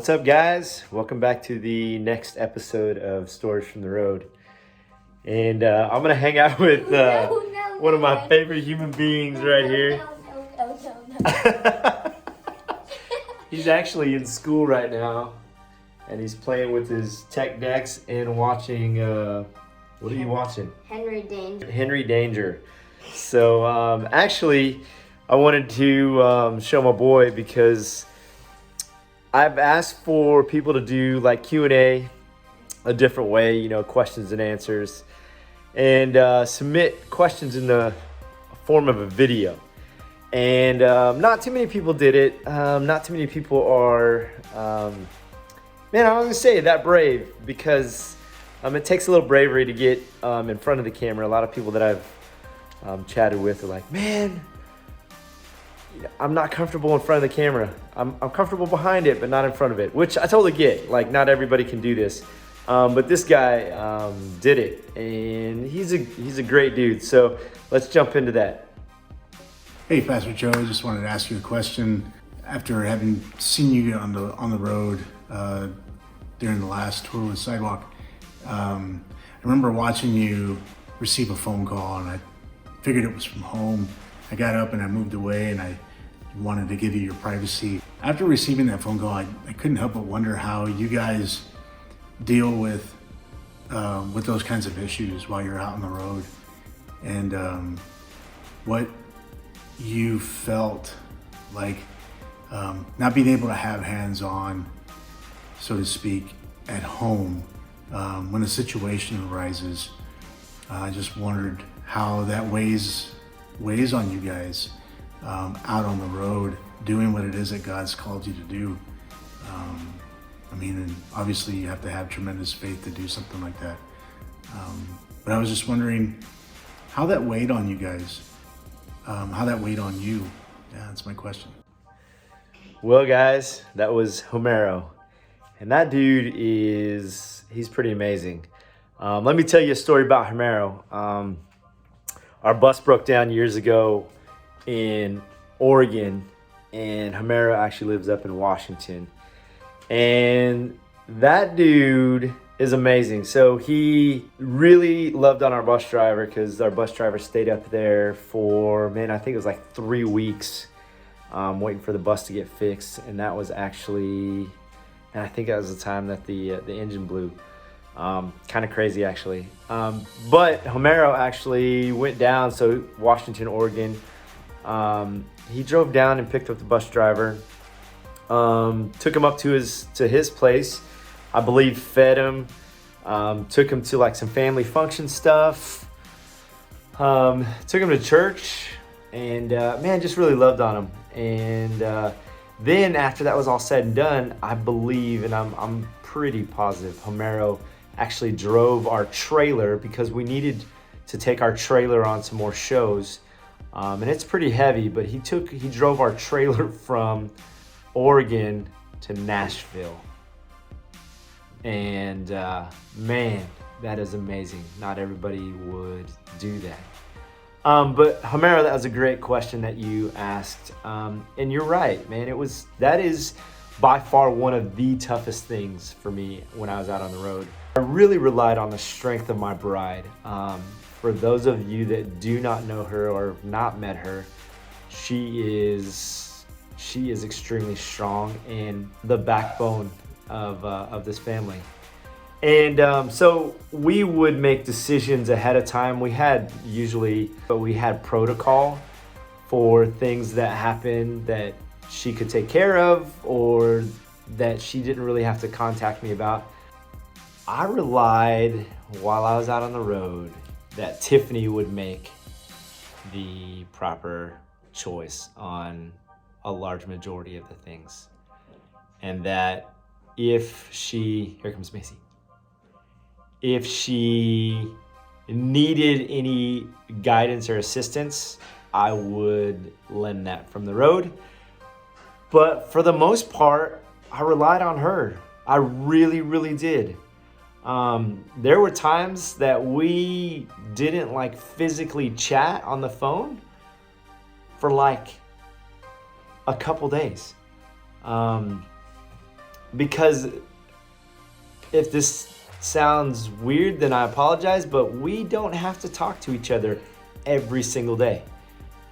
What's up, guys? Welcome back to the next episode of Stories from the Road. And I'm going to hang out with one of my favorite human beings right here. No. He's actually in school right now, and he's playing with his tech decks and watching, what are you watching? Henry Danger. Henry Danger. So actually, I wanted to show my boy because I've asked for people to do like Q&A a different way, you know, questions and answers, and submit questions in the form of a video. And not too many people did it. Not too many people are, man, I was gonna say that brave, because it takes a little bravery to get in front of the camera. A lot of people that I've chatted with are like, man, I'm not comfortable in front of the camera. I'm comfortable behind it, but not in front of it, which I totally get. Like, not everybody can do this. But this guy did it, and he's a great dude. So let's jump into that. Hey, Pastor Joe, I just wanted to ask you a question. After having seen you on the road during the last tour with Sidewalk, I remember watching you receive a phone call, and I figured it was from home. I got up and I moved away, and I wanted to give you your privacy. After receiving that phone call, I couldn't help but wonder how you guys deal with those kinds of issues while you're out on the road, and what you felt like not being able to have hands-on, so to speak, at home when a situation arises. I just wondered how that weighs on you guys out on the road, doing what it is that God's called you to do. I mean, and obviously you have to have tremendous faith to do something like that. But I was just wondering how that weighed on you guys, how that weighed on you. Yeah, that's my question. Well, guys, that was Homero, and that dude he's pretty amazing. Let me tell you a story about Homero. Our bus broke down years ago in Oregon, and Homero actually lives up in Washington. And that dude is amazing. So he really loved on our bus driver, because our bus driver stayed up there for, man, I think it was like 3 weeks waiting for the bus to get fixed. And that was actually, and I think that was the time that the engine blew. Kind of crazy, actually. But Homero actually went down, so Washington, Oregon. He drove down and picked up the bus driver, took him up to his place, I believe, fed him, took him to like some family function stuff, took him to church, and man, just really loved on him. And then after that was all said and done, I believe, and I'm pretty positive, Homero actually drove our trailer, because we needed to take our trailer on some more shows. And it's pretty heavy, but he drove our trailer from Oregon to Nashville. And man, that is amazing. Not everybody would do that. But Homero, that was a great question that you asked. And you're right, man. That is by far one of the toughest things for me when I was out on the road. I really relied on the strength of my bride. For those of you that do not know her or have not met her, she is extremely strong and the backbone of this family. And so we would make decisions ahead of time. We had protocol for things that happened that she could take care of, or that she didn't really have to contact me about. I relied, while I was out on the road, that Tiffany would make the proper choice on a large majority of the things. And that if she needed any guidance or assistance, I would lend that from the road. But for the most part, I relied on her. I really, really did. There were times that we didn't like physically chat on the phone for like a couple days. because if this sounds weird, then I apologize, but we don't have to talk to each other every single day.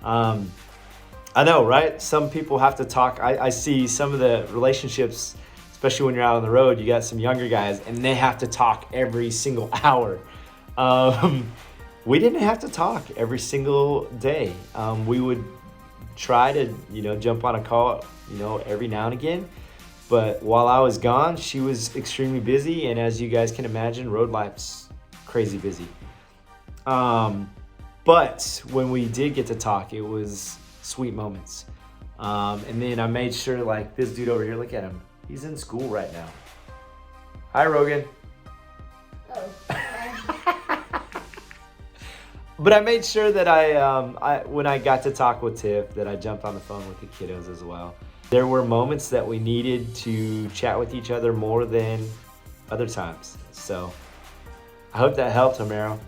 I know, right? Some people have to talk. I see some of the relationships, especially when you're out on the road, you got some younger guys and they have to talk every single hour. We didn't have to talk every single day. We would try to, jump on a call, every now and again. But while I was gone, she was extremely busy. And as you guys can imagine, road life's crazy busy. But when we did get to talk, it was sweet moments. And then I made sure, like, this dude over here, look at him. He's in school right now. Hi, Rogan. But I made sure that when I got to talk with Tiff, that I jumped on the phone with the kiddos as well. There were moments that we needed to chat with each other more than other times. So I hope that helped, Homero.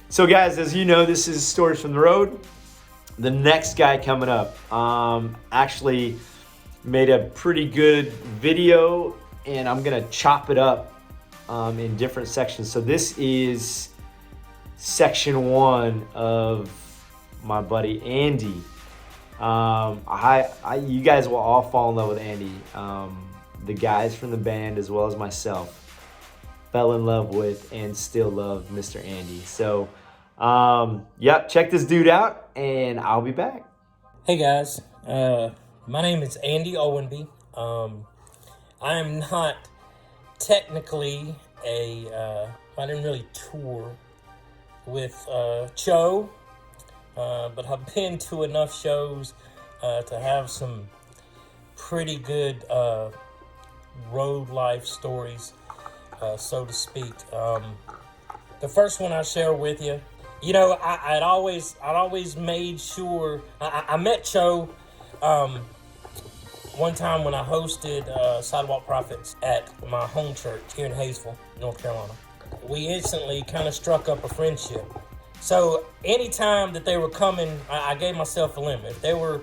So guys, as you know, this is Stories from the Road. The next guy coming up actually made a pretty good video, and I'm gonna chop it up in different sections. So this is section 1 of my buddy Andy. You guys will all fall in love with Andy. The guys from the band, as well as myself, fell in love with and still love Mr. Andy. So, check this dude out, and I'll be back. Hey guys, my name is Andy Owenby. I am not technically I didn't really tour with Cho, but I've been to enough shows to have some pretty good road life stories, so to speak. The first one I'll share with you, I'd always made sure. I met Cho one time when I hosted Sidewalk Prophets at my home church here in Hayesville, North Carolina. We instantly kind of struck up a friendship. So anytime that they were coming, I gave myself a limit. If they were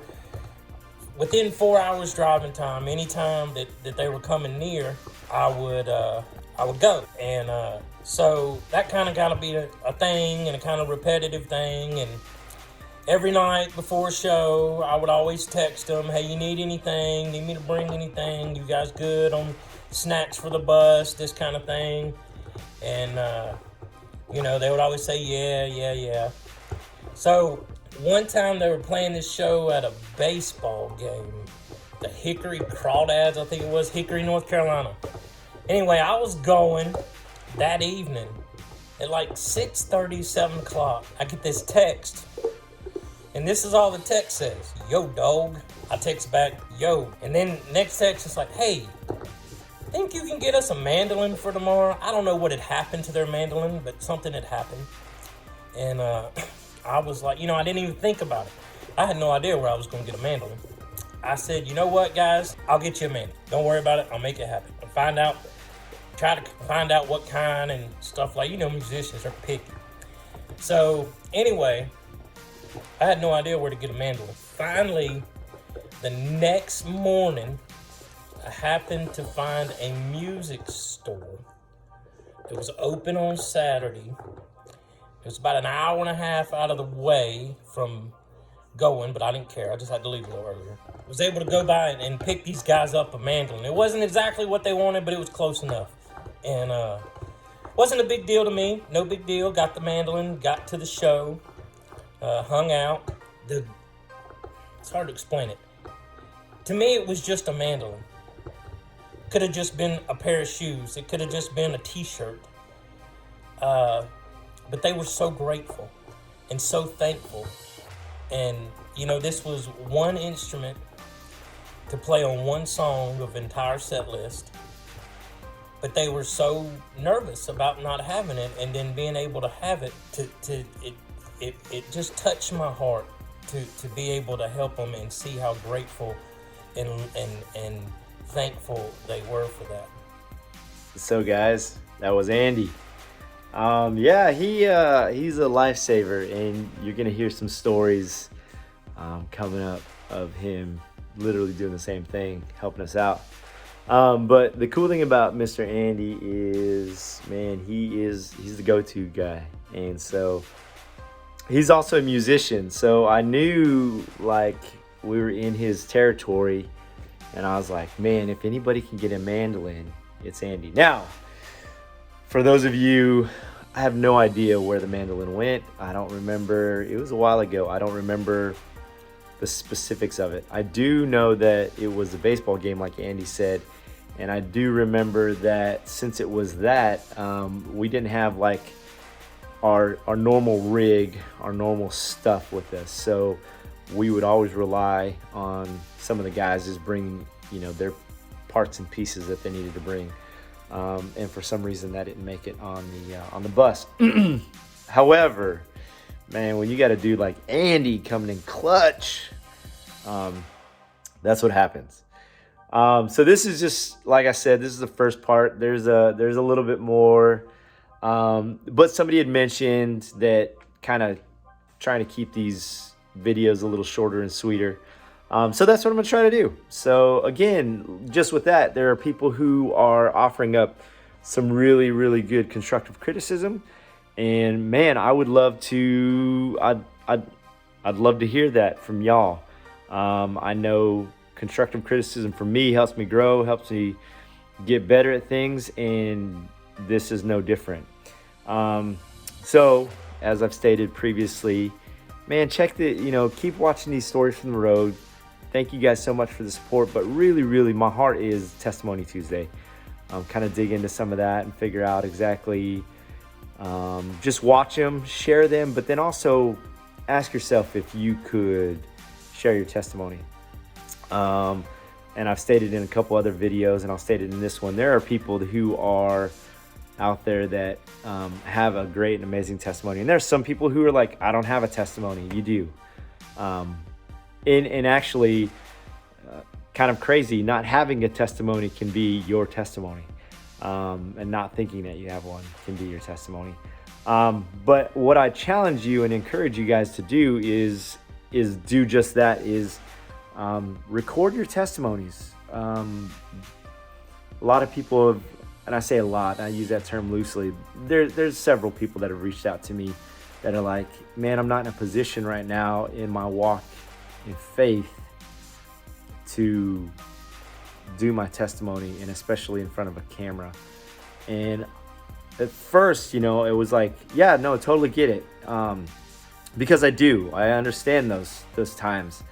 within 4 hours driving time, anytime that they were coming near, I would go. And so that kind of got to be a thing, and a kind of repetitive thing. And every night before a show, I would always text them, hey, you need anything? Need me to bring anything? You guys good on snacks for the bus? This kind of thing. And, they would always say, yeah. So one time they were playing this show at a baseball game, the Hickory Crawdads, I think it was, Hickory, North Carolina. Anyway, I was going that evening at like 6:30, 7 o'clock. I get this text, and this is all the text says: yo, dog. I text back, yo. And then next text is like, hey, think you can get us a mandolin for tomorrow? I don't know what had happened to their mandolin, but something had happened. And I was like, I didn't even think about it. I had no idea where I was going to get a mandolin. I said, you know what, guys? I'll get you a mandolin. Don't worry about it. I'll make it happen. I'll try to find out what kind and stuff like, musicians are picky. So anyway, I had no idea where to get a mandolin. Finally, the next morning, I happened to find a music store. It was open on Saturday. It was about an hour and a half out of the way from going, but I didn't care. I just had to leave a little earlier. I was able to go by and pick these guys up a mandolin. It wasn't exactly what they wanted, but it was close enough. And wasn't a big deal to me. No big deal. Got the mandolin, got to the show, hung out. It's hard to explain it. To me, it was just a mandolin. Could have just been a pair of shoes. It could have just been a t-shirt. But they were so grateful and so thankful. And, this was one instrument to play on one song of entire set list. But they were so nervous about not having it, and then being able to have it, it just touched my heart to be able to help them and see how grateful and thankful they were for that. So guys, that was Andy. He's a lifesaver, and you're gonna hear some stories coming up of him literally doing the same thing, helping us out. But the cool thing about Mr. Andy is, man, he's the go-to guy. And so he's also a musician. So I knew like we were in his territory, and I was like, man, if anybody can get a mandolin, it's Andy. Now, for those of you, I have no idea where the mandolin went. I don't remember. It was a while ago. I don't remember the specifics of it. I do know that it was a baseball game, like Andy said. And I do remember that since it was that, we didn't have like our normal rig, our normal stuff with us. So we would always rely on some of the guys just bringing, their parts and pieces that they needed to bring. And for some reason that didn't make it on the bus. However, man, when you got a dude like Andy coming in clutch, that's what happens. So this is just, like I said, this is the first part. There's a little bit more, but somebody had mentioned that kind of trying to keep these videos a little shorter and sweeter. So that's what I'm gonna try to do. So again, just with that, there are people who are offering up some really, really good constructive criticism, and man, I would love to. I'd love to hear that from y'all. I know constructive criticism for me helps me grow, helps me get better at things, and this is no different. So as I've stated previously, man, keep watching these stories from the road. Thank you guys so much for the support, but really, really, my heart is Testimony Tuesday. Kind of dig into some of that and figure out exactly, just watch them, share them, but then also ask yourself if you could share your testimony. And I've stated in a couple other videos, and I'll state it in this one, there are people who are out there that have a great and amazing testimony. And there's some people who are like, I don't have a testimony. You do. And actually, kind of crazy, not having a testimony can be your testimony. And not thinking that you have one can be your testimony. But what I challenge you and encourage you guys to do is do just that, is record your testimonies. A lot of people have, and I say a lot, I use that term loosely. There's several people that have reached out to me that are like, man, I'm not in a position right now in my walk in faith to do my testimony, and especially in front of a camera. And at first, it was like, yeah, no, totally get it. Because I understand those times,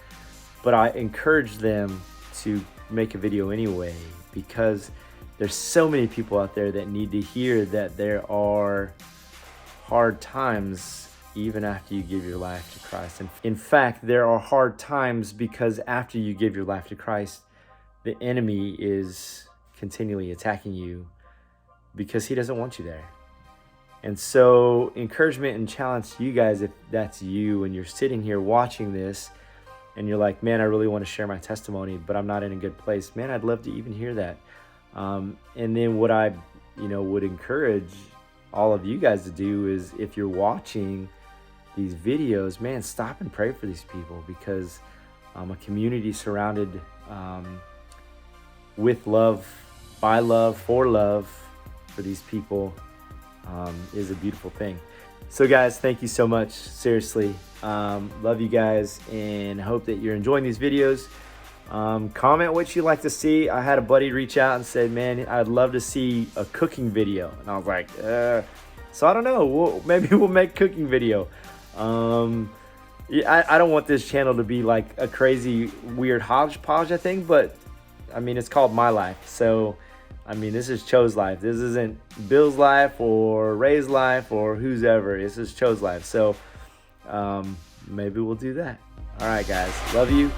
but I encourage them to make a video anyway, because there's so many people out there that need to hear that there are hard times even after you give your life to Christ. And in fact, there are hard times because after you give your life to Christ, the enemy is continually attacking you because he doesn't want you there. And so encouragement and challenge to you guys, if that's you and you're sitting here watching this and you're like, man, I really want to share my testimony, but I'm not in a good place. Man, I'd love to even hear that. And then what I, would encourage all of you guys to do is, if you're watching these videos, man, stop and pray for these people, because a community surrounded with love, by love, for these people is a beautiful thing. So guys, thank you so much. Seriously, love you guys, and hope that you're enjoying these videos. Comment what you'd like to see. I had a buddy reach out and said, man, I'd love to see a cooking video. And I was like, so I don't know. Maybe we'll make cooking video. Yeah, I don't want this channel to be like a crazy, weird hodgepodge, I think, but I mean, it's called My Life. So, I mean, this is Cho's life. This isn't Bill's life or Ray's life or who's ever. This is Cho's life. So, maybe we'll do that. All right, guys. Love you.